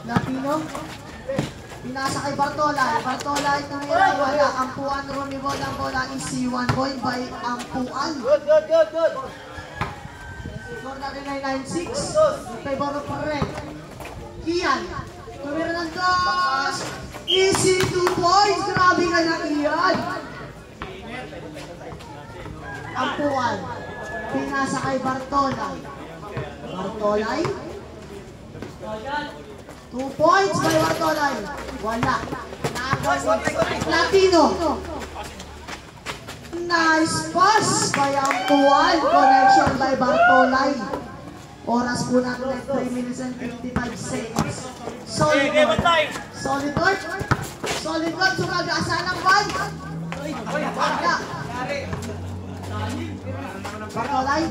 Latino. Pinasa kay Bartola. Bartola ito nila. Wala. Ampuan. Rumibol ang bola. Easy 1 point by Ampuan. Good. Score natin ay 9-6. Favor of Red. Kian. Tumira ng dos. Easy 2 points. Grabe ka na Kian. Ampuan. Pinasa kay Bartolay. Bartolay. 2 points by Bartolay. Wala. Latino. Nice pass by Ampuan. Connection by Bartolay. Oras po natin ay 3 minutes and 55 seconds. Solid work. Solid work. Solid work. Sumag-asa ng ball. Wala. Bartolay.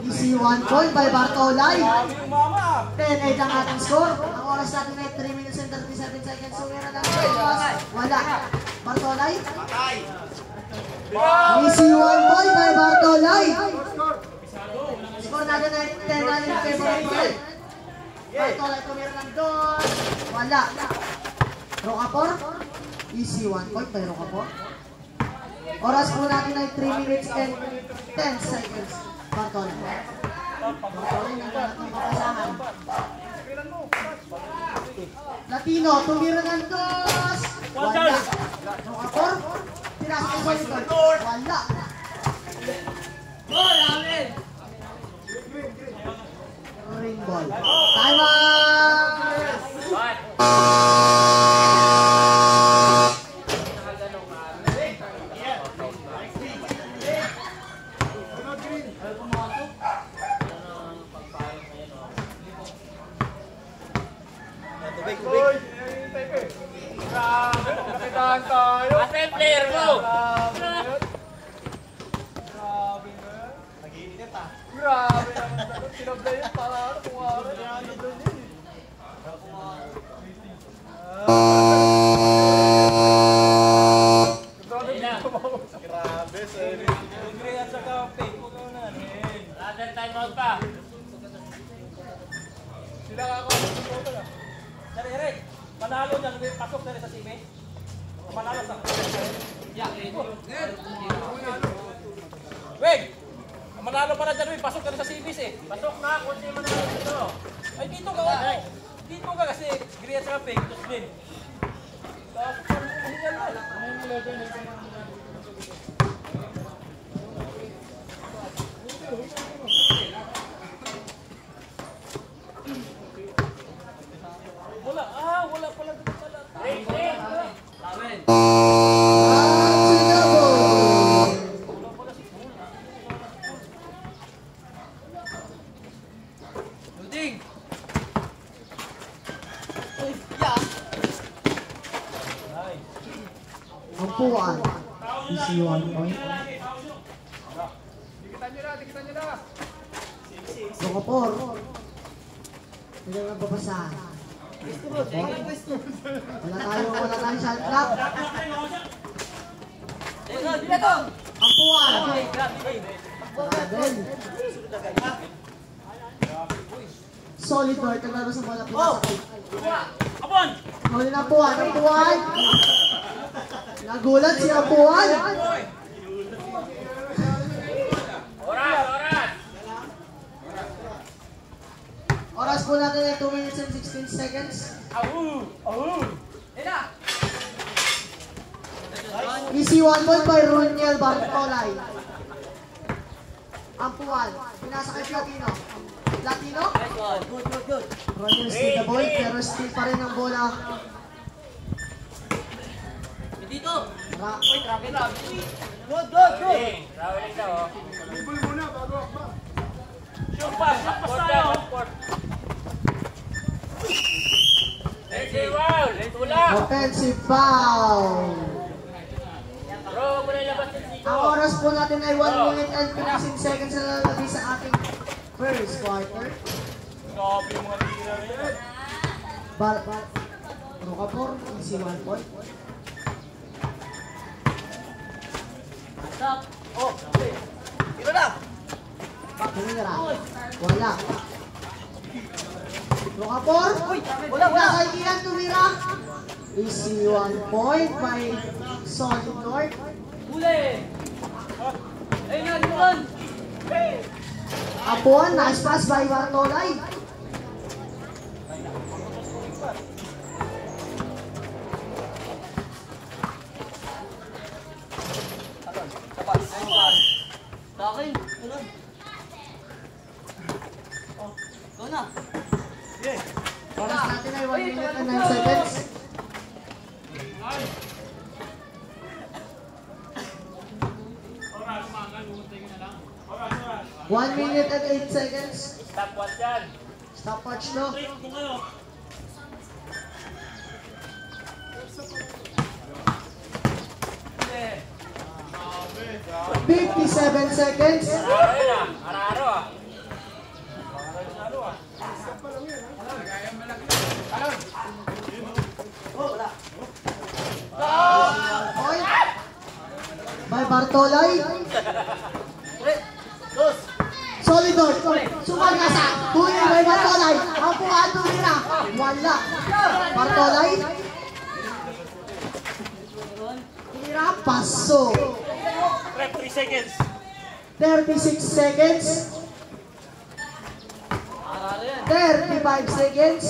Easy 1 point by Bartolay. 10-8 ang ating score. Ang oras natin ay 3 minutes and 37 seconds. Sumira ng oras. Wala. Bartolay. Easy 1 point by Bartolay. Score natin ay 10-9 in favor of Red. Bartolay tumira ng dos. Wala. Rocapor. Easy 1 point by Rocapor. Oras po natin ay 3 minutes and 10 seconds. Bartolay. Bartolay na natin papasahan. Latino, tumira ng dos. Wala. Rocapor. Tinas ang solid. Wala. Ring ball. Time out! Asan player mo? Grabe naman. Sinablay yung para kung ano doon yun. Grabe, sorry. Agree at saka fake ko na. Asan time out pa? Sila ka ako. Dari Eric, panalo dyan. Pasok na rin sa sime. Panalo sa Wait! Manalo pa na dyan, pasok ka rin sa CBS eh. Pasok na, kung sino manalo dito. Ay, dito ka ako. Dito ka kasi, Gria sa fake, tos din. Tapos, hingal na. Wala pala dito pala. Amen. Ampuan. Easy 1 point. Dikitan nyo na. Rocapor. Hindi na babasahan. Wala tayong shot clock. Ampuan. Grabe. Solid work. Naglaro sa bola. Abon! Solid na Ampuan. Ampuan. Nagulat si Ampuan. Oras po natin ay 2 minutes and 16 seconds. Easy 1 point by Roniel Bartolay. Ampuan. Pinasa kay Latino. Latino? Good. Roniel still the ball, pero still pa rin ang bola. Dito! Good. Traveling daw. Dribble muna bago akba. Shoot pass tayo! Offensive foul. Bro, mo na ilabas yung siko. Ang oras po natin ay 1 minute and 15 seconds na lalagay sa ating first quarter. Grabe yung mga tira rin. Rocapor, easy 1 point. Stop! Ito na! Tumira. Wala. Rocapor. Wala kay Ian tumira. Easy 1 point by Solid North. Huli! Ayun nga, Dimon! Apuan, nice pass by Bartolay. Sa akin, tulad. Ikaw na. Oras natin ay 1 minute and 9 seconds. Oras. 1 minute and 8 seconds. Stopwatch yan. Stopwatch no. 57 seconds. Araro yun ah. Araro ah. Point by Bartolay. Solid North. Sumagasa. Tuloy by Bartolay. Apuan tumira. Wala. Bartolay. Tumira. Paso. 3 seconds. 36 seconds. 35 seconds.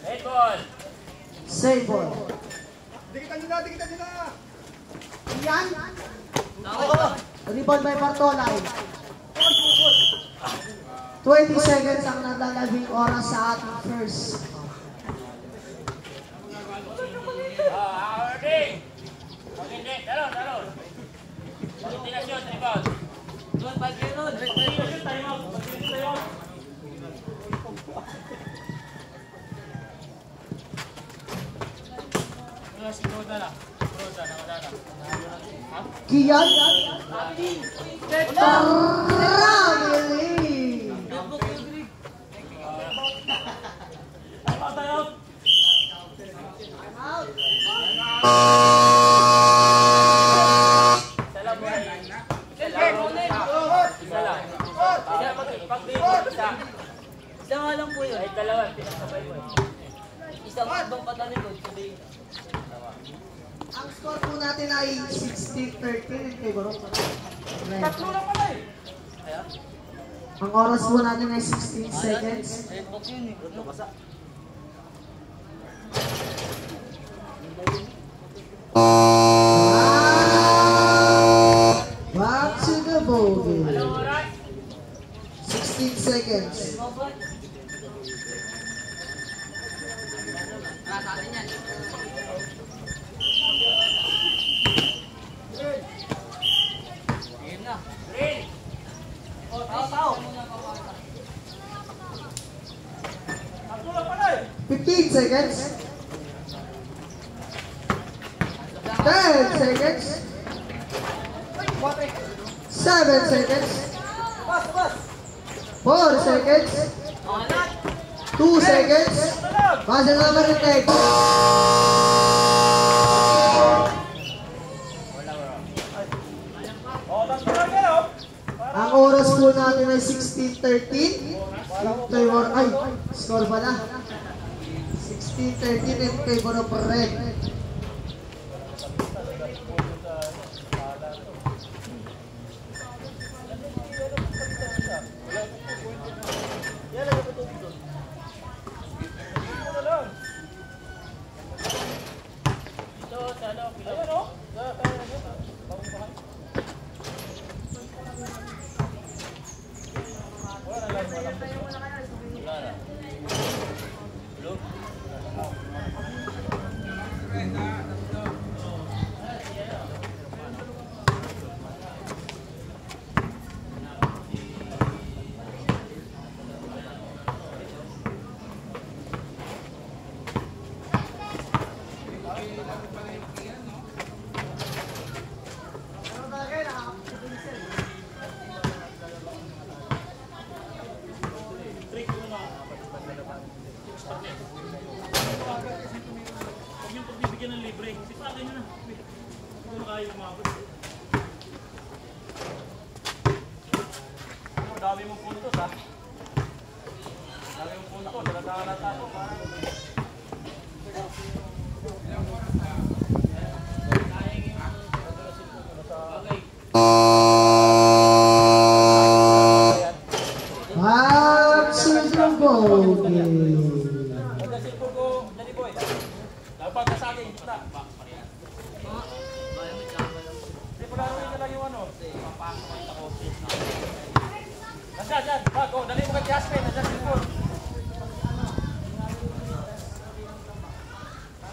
Red ball. Save ball. Dikitan nyo na! Ian. Rebound by Bartolay. 20 seconds ang nalalabing oras sa ating first. Harding. Pag hindi, talon. Continuation, rebound. Doon, 5 kayo doon. Time out. Kian. Ramili. Isa nga lang po yun. Ay, dalawa. Pinasabay mo eh. Isang ibang patalikod. Sabi, Ang score po natin ay 16-13 in favor of Red. Tatlo lang pala eh. Ang oras po natin ay 16 seconds. red box yun eh. Ano basa? Back to the bogey. Anong oras? 16 seconds. Ayun na. Green. Tao. 15 seconds. 10 seconds. 7 seconds. 4 seconds. 2 seconds. Basa na naman yung take. Ang oras po natin ay 16-13. Ay, score pala. 16-13 in favor of Red. dami mong puntos ha. Dami mong puntos, halata ko. Absolute bogey. Pagkasin po ko, Danny Boy. Dapat ka sa akin, gitna. Hindi, palaruin ka lang yung ano. Dyan. Bago, dali mo kay Jasmine. Nandiyan si Paul.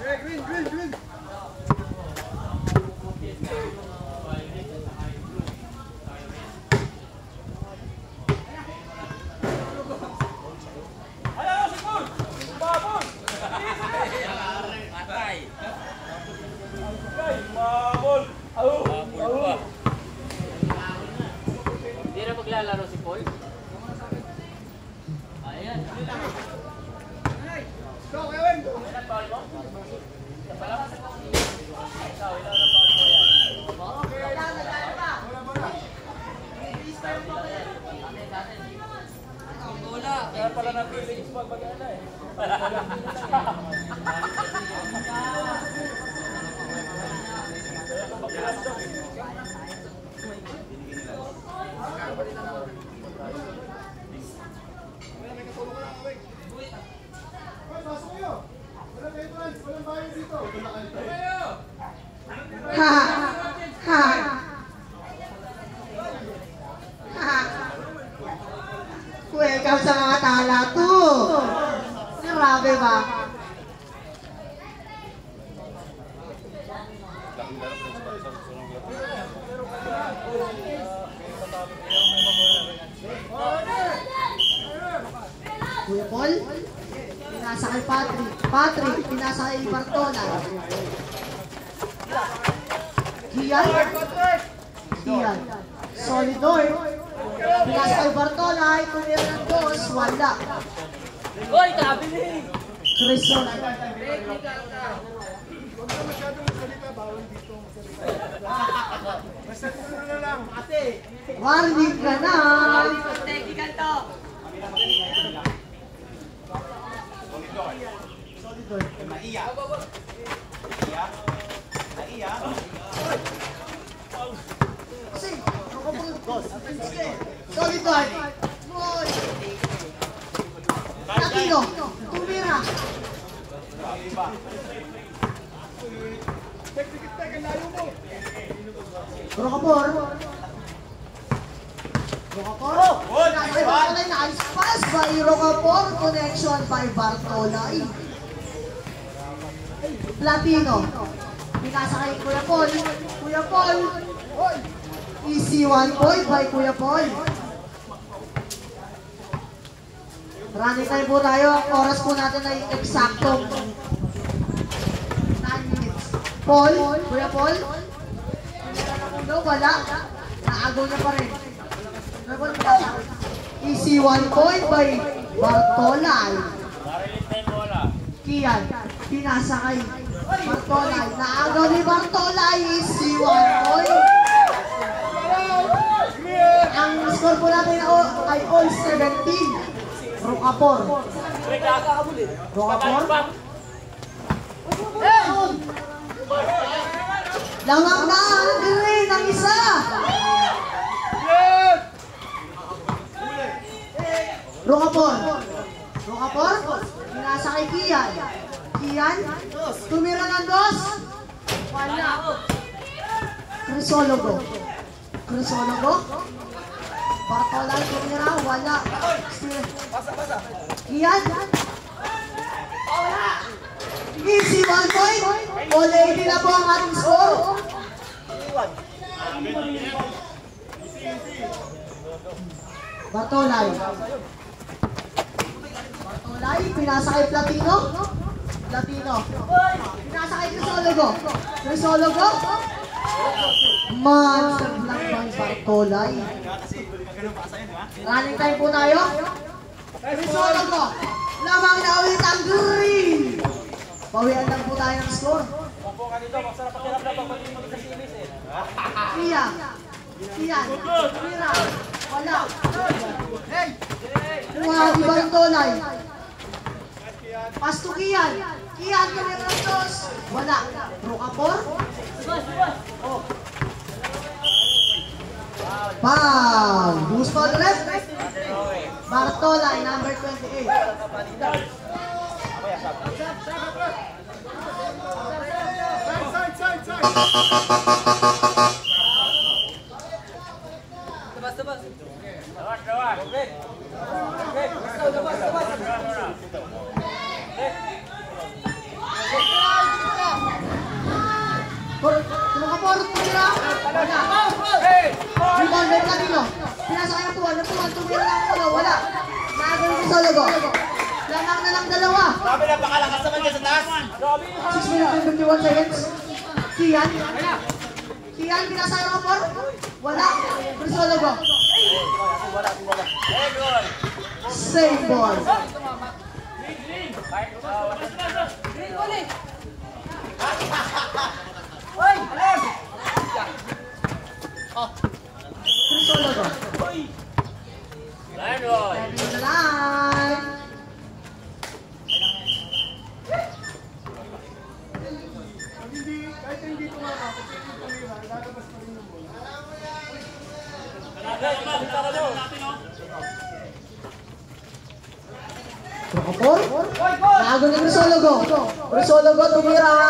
Green. Ayan, si Paul! Babol! Patay. Ay, babol! Babul pa. Hindi na maglalaro si Paul. Ayan. Go, Ewan! Ilan foul mo? Isa pa lang? Ikaw, ilan ang foul mo yan? Kaya pala napili yung pag-bagala eh. Pasok kayo! Walang entrance, walang bayan dito. Welcome sa mga tala to. Grabe ba? Kuya Paul, pinasa kay Patrick. Patrick, pinasa kay Bartola. Kian. Solidor. Pinasa kay Bartola. Tumira ng dos. Wala. Hoy, kabili! Crison. Huwag na masyadong magsalita, bawal dito magsalita. Basta dito na lang. Warning ka na. Technical to! Solidor. Boy. Latino. Tumira. Tek, ang layo mo. Rocapor. Nice pass by Rocapor. Connection by Bartolay. Latino. Pinasa kay Kuya Paul. Kuya Paul. Easy 1 point by Kuya Paul. Running time po tayo. Ang oras po natin ay eksaktong 9 minutes. Paul. Kuya Paul. No, wala. Naagaw niya pa rin. Easy 1 point by Bartolay. Marilit na yung bola. Kian, pinasa kay Bartolay. Naagaw ni Bartolay. Easy 1 point. Ang score po natin ay all 17. Rocapor. Rocapor. Lamang na ang green ang isa. Rocapor. Pinasa kay Kian. Kian, tumira ng dos. Wala. Crisologo. Bartolay tumira, wala. Kian. Easy 1 point. All 80 na po ang ating score. Bartolay, pinasa kay Platino. Pinasa kay Crisologo. Monster block by Bartolay. Running time po tayo. Crisologo. Lamang na ulit ang green. Pawian lang po tayo ng score. Pumpo ka dito, masarap pakiramdam pag pati mo sa series eh. Kian. Tumira. Wala. Wow, Bartolay. Pass to Kian. Kian, tumira ng dos. Wala. Rocafort. Foul. Who's foul the ref? Bartolay, number 28. Side. Labas. Lawas. Okay. Rocafort, tumira. Wala. Rebound, Mercadino. Pinasa kayong tuwan. Tumira lang ako. Wala. Nagano yung Sologo. Lamang na lang dalawa. Sabi na pakalakas naman niya sa taas. 6 minutes and 51 seconds. Kian. Kian, pinasa kayong Rocafort. Wala. Sologo. Save ball. Sologo. Ready to line. Kahit hindi tumakas, kasi yung tumira, lalabas pa rin yung bola. Rocafort. Nagano yung Sologo. Sologo, tumira.